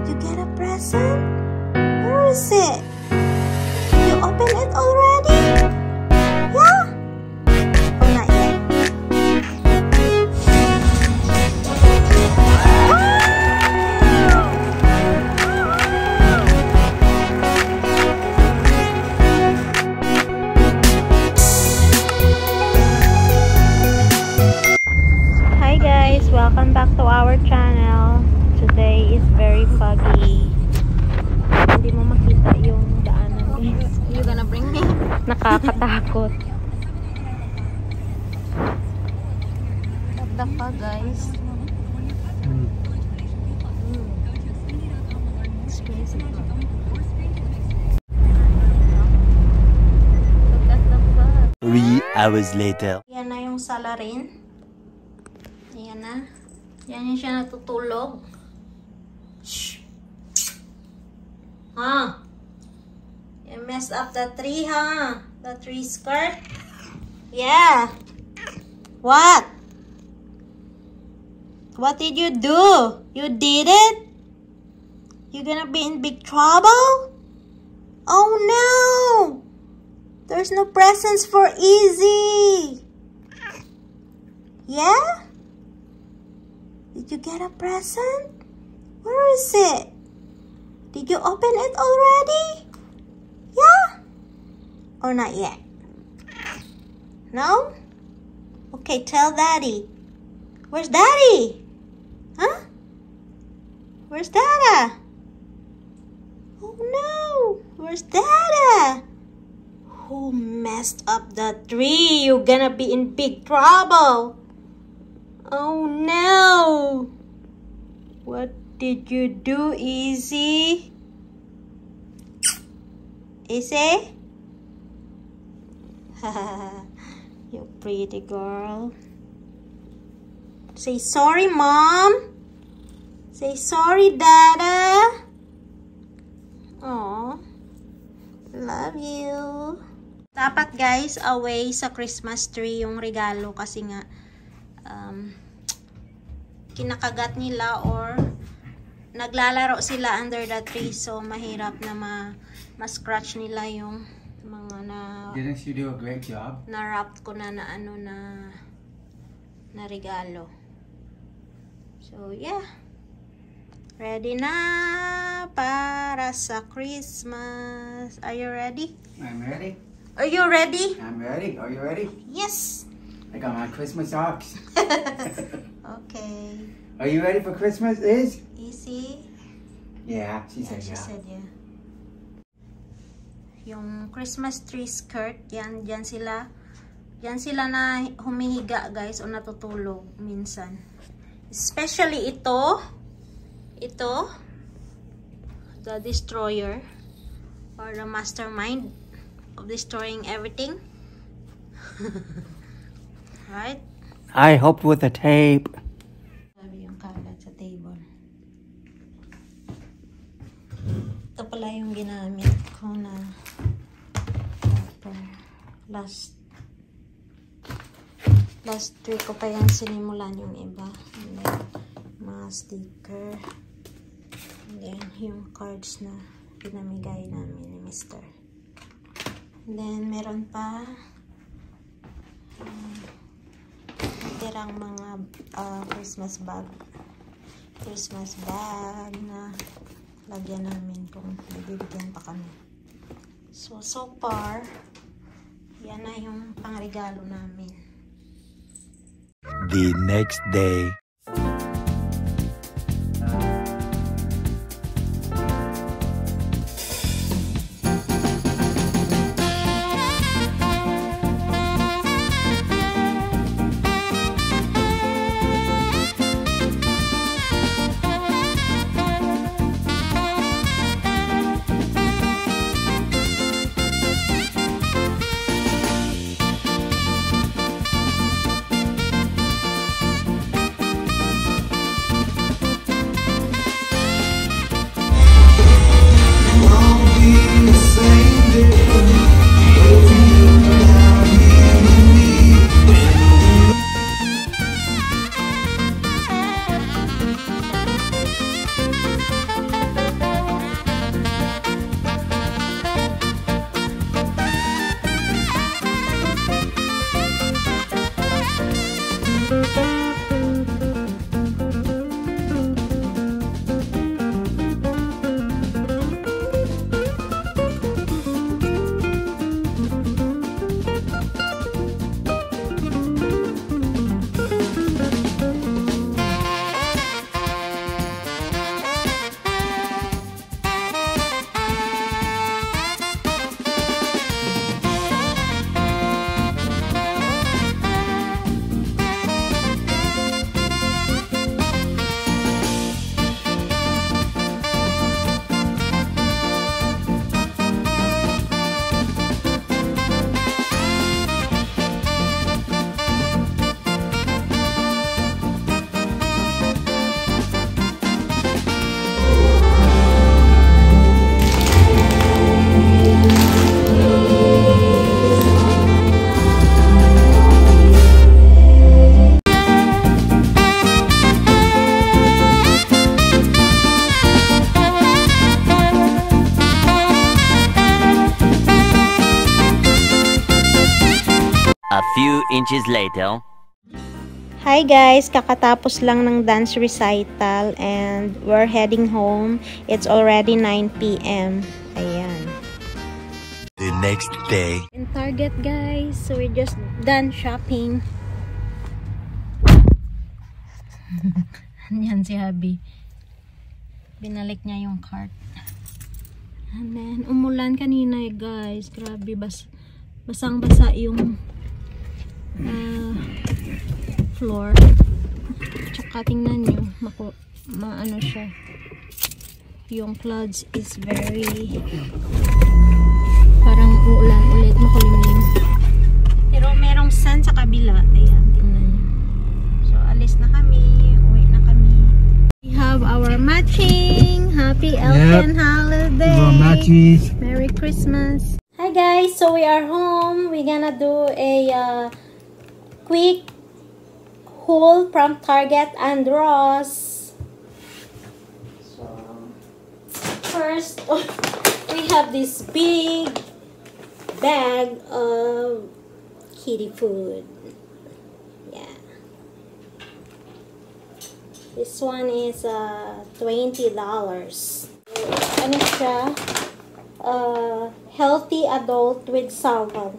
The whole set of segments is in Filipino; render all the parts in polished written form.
Did you get a present? Where is it? Did you open it already? Yeah? Or not yet? Hi guys, welcome back to our channel. Today is very foggy. Hindi mo makita yung daanan guys. You gonna bring me? Nakakatakot. What the fuck, guys? It's crazy. Look at the fuck. 3 hours later. Yan na yung salarin. Ayan na. Yan yung siya natutulog. Shh. Huh? You messed up the tree, huh? The tree skirt? Yeah. What? What did you do? You did it? You gonna be in big trouble? Oh no! There's no presents for Izzy. Yeah? Did you get a present? Where is it? Did you open it already? Yeah? Or not yet? No? Okay, tell Daddy. Where's Daddy? Huh? Where's Dada? Oh no! Where's Dada? Who messed up the tree? You're gonna be in big trouble. Oh no! What did you do, Izzy? Izzy? You pretty girl. Say sorry, Mom. Say sorry, Dada. Aw. Love you. Dapat guys, away sa Christmas tree yung regalo kasi nga kinakagat nila or naglalaro sila under the tree, so mahirap na ma-scratch nila yung mga na Didn't you do a great job? na-wrap ko na ano na regalo. So yeah, ready na para sa Christmas. Are you ready? I'm ready. Are you ready? I'm ready. Are you ready? Yes. I got my Christmas socks. Okay. Are you ready for Christmas, Liz? Easy. Yeah, she said She yeah. said yeah. Yung Christmas tree skirt, yan sila na humihiga guys o natutulog minsan. Especially ito, the destroyer or the mastermind of destroying everything. Right? I helped with the tape. Sabi yung kalat sa table. Ito pala yung ginamit ko na last week ko pa yung sinimulan yung iba. And then, mga sticker. And then, yung cards na pinamigay namin ni Mr. And then, meron pa tirang mga Christmas bag na lagyan namin kung bibigyan pa kami. So far, yan na yung pangregalo namin. The next day. few inches later. Hi guys, kakatapos lang ng dance recital and we're heading home. It's already 9 p.m. Ayan. The next day. In Target guys, so we're just done shopping. Yan si Habi. Binalik niya yung cart. And then, umulan kanina guys. Grabe, basang-basa yung floor. Tsaka tingnan nyo, maano siya. Yung clouds is very parang uulan ulit, makulimlim. Pero merong sun sa kabila. Ayan, tingnan nyo. So, alis na kami. Uwi na kami. We have our matching. Happy Elfin holiday. Merry Christmas. Hi guys, so we are home. We're gonna do a quick haul from Target and Ross. So, first, we have this big bag of kitty food. Yeah. This one is $20. Ano siya? Healthy adult with salmon.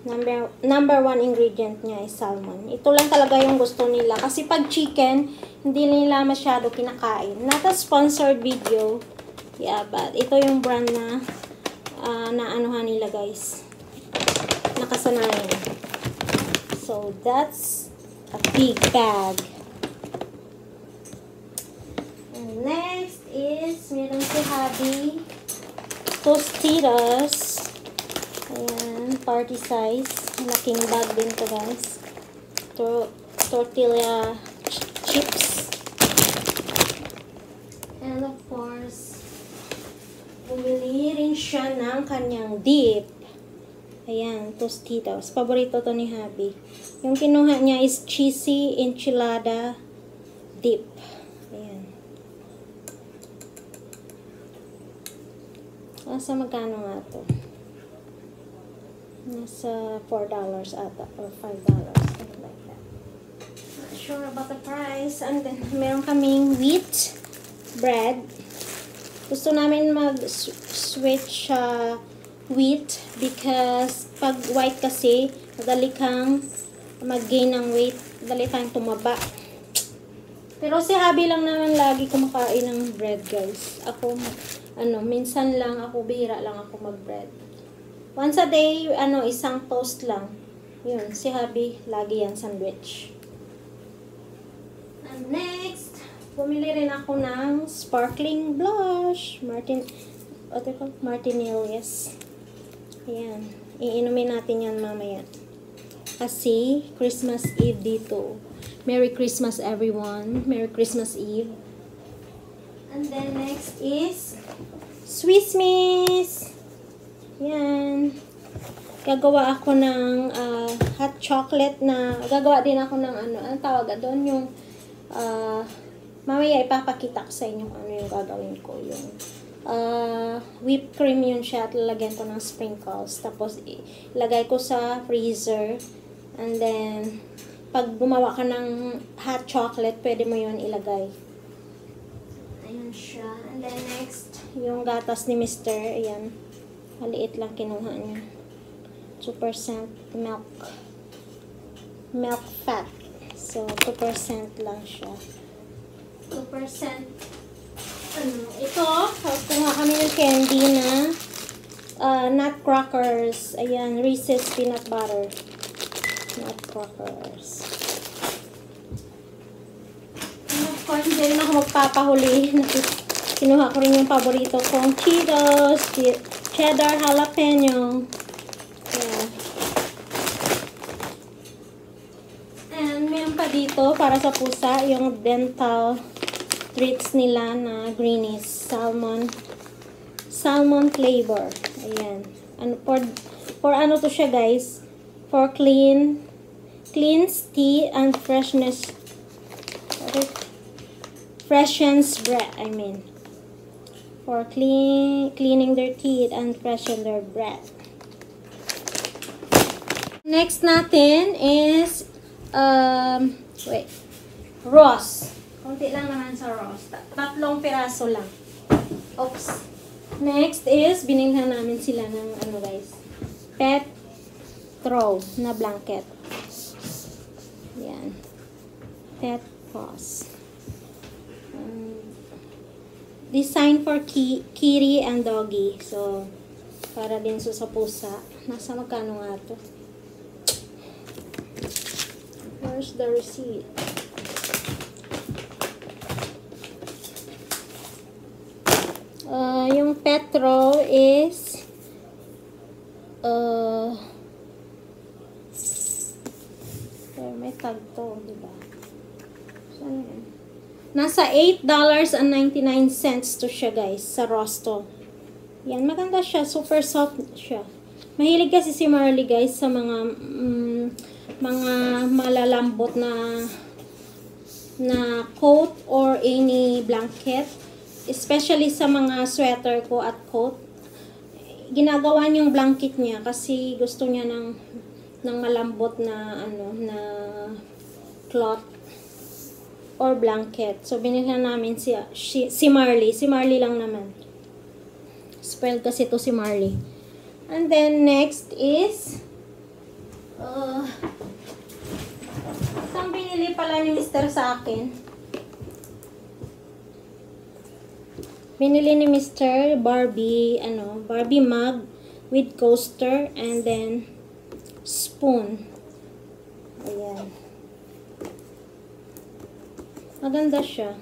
Number one ingredient niya is salmon. Ito lang talaga yung gusto nila. Kasi pag chicken, hindi nila masyado kinakain. Not a sponsored video. Yeah, but ito yung brand na naanuhan nila guys. Nakasanayan. So, that's a big bag. And next is, meron si Habi. Tostitos. Ayan, party size. Laking bag din to guys. Tortilla chips. And of course, bumili rin siya ng kanyang dip. Ayan, Tostitos. Paborito to ni Habi. Yung kinuha niya is cheesy enchilada dip. Ayan. Nasa magkano nga to? Nasa $4 ata or $5, something like that. Not sure about the price. And then meron kaming wheat bread. Gusto namin mag-switch wheat because pag white kasi madali kang mag-gain ng weight, madali tayong tumaba. Pero si Habi lang naman lagi kumakain ng bread guys. Ako minsan lang ako, bihira lang ako mag-bread. Once a day, isang toast lang. Yun, si Habi, lagi yan sandwich. And next, bumili rin ako ng sparkling blush. Martinelias. Ayan, iinumin natin yan mamaya. Kasi, Christmas Eve dito. Merry Christmas everyone. Merry Christmas Eve. And then next is Swiss Miss. Yan. Gagawa ako ng hot chocolate na, gagawa din ako ng anong tawag doon, yung mamaya ipapakita ko sa inyo ano yung gagawin ko. Yung whipped cream yun siya at lalagyan ko ng sprinkles. Tapos ilagay ko sa freezer. And then, pag gumawa ka ng hot chocolate, pwede mo yun ilagay. Ayun siya. And then next, yung gatas ni Mr. Ayan. Maliit lang kinuha niya. 2% milk fat. So, 2% lang siya. 2%. Ito, kuha kami ng candy na nutcrackers. Ayan, Reese's peanut butter. Nutcrackers. And of course, hindi rin ako magpapahuli. Kinuha ko rin yung paborito kong Cheetos, cheddar jalapeno. Yeah. And meron pa dito para sa pusa, yung dental treats nila na greenies. Salmon flavor. Ayan. For ano to siya guys? For cleans teeth and freshens breath, for cleaning their teeth and freshen their breath. Next natin is, Ross. Konti lang naman sa Ross. Tatlong piraso lang. Oops. Next is, binilhan namin sila ng, guys, pet throw na blanket. Yan. Pet paws. Design for kitty and doggy. So, para din sa pusa. Nasa magkano nga to? Where's the receipt? Yung Petro is may tag to, diba? Saan yan? Nasa $8.99 to siya, guys, sa Rosto. Yan, maganda siya. Super soft siya. Mahilig kasi si Marley, guys, sa mga malalambot na coat or any blanket. Especially sa mga sweater ko at coat. Ginagawa niyang blanket niya kasi gusto niya ng malambot na na cloth or blanket. So binilhan namin si Marley. Si Marley lang naman. Spoiled kasi to si Marley. And then next is isang binili pala ni Mr. sa akin. Binili ni Mr. Barbie mug with coaster and then spoon. Ayan. Maganda siya.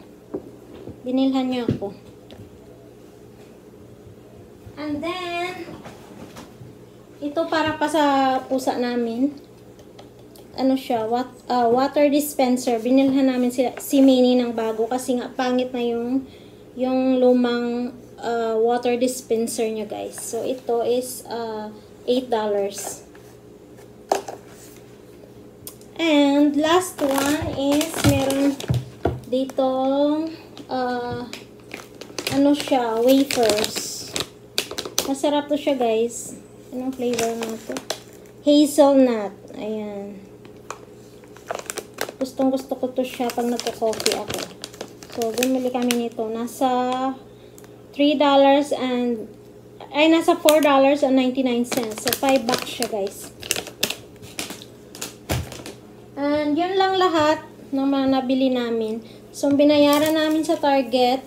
Binilhan niya ako. And then, ito para pa sa pusa namin. Ano siya? Water dispenser. Binilhan namin si Minnie ng bago kasi nga pangit na yung lumang water dispenser niya, guys. So, ito is $8. And last one is meron ditong siya, wafers. Masarap to siya, guys. Anong flavor nga to? Hazelnut. Ayan. Gustong-gusto ko to siya pag nagko-coffee ako. So, bumili kami nito. Nasa nasa $4.99. So, $5 siya, guys. And, yun lang lahat ng mga nabili namin. So, binayaran namin sa Target.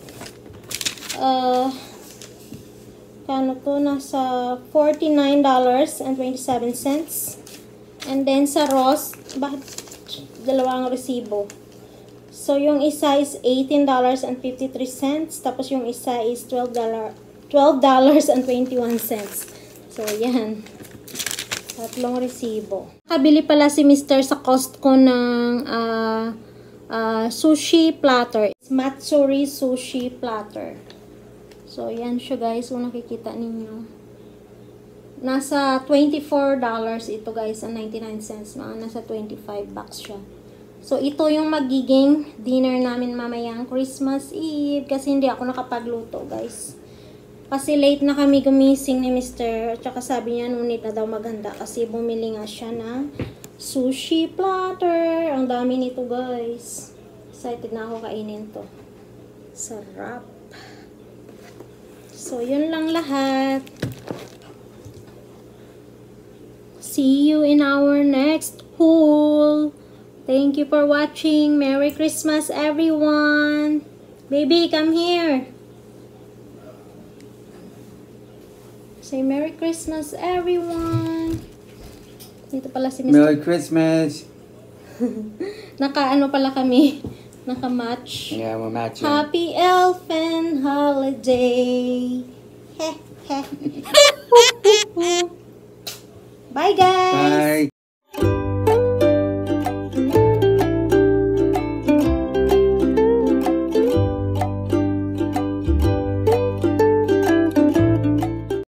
Kano to? Nasa $49.27. And then, sa Ross, bakit dalawang resibo? So, yung isa is $18.53. Tapos, yung isa is $12.21. So, yan. Tatlong resibo. Nakabili pala si Mr. sa Costco ng sushi platter. It's Matsuri sushi platter. So, yan siya, guys. Kung nakikita ninyo. Nasa $24 ito, guys, ang 99 cents. Nasa $25 siya. So, ito yung magiging dinner namin mamayang Christmas Eve. Kasi hindi ako nakapagluto, guys. Kasi late na kami gumising ni Mr. At saka sabi niya, nunit na daw maghanda. Kasi bumili nga siya na sushi platter. Ang dami nito, guys. Excited na ako kainin to. Sarap. So, yun lang lahat. See you in our next haul. Thank you for watching. Merry Christmas, everyone. Baby, come here. Say Merry Christmas, everyone. Dito pala si Mr. Merry Christmas. Naka-ano pala kami. Naka-match. Yeah, we're matching. Happy Elfin Holiday. Heh, heh. Bye, guys. Bye.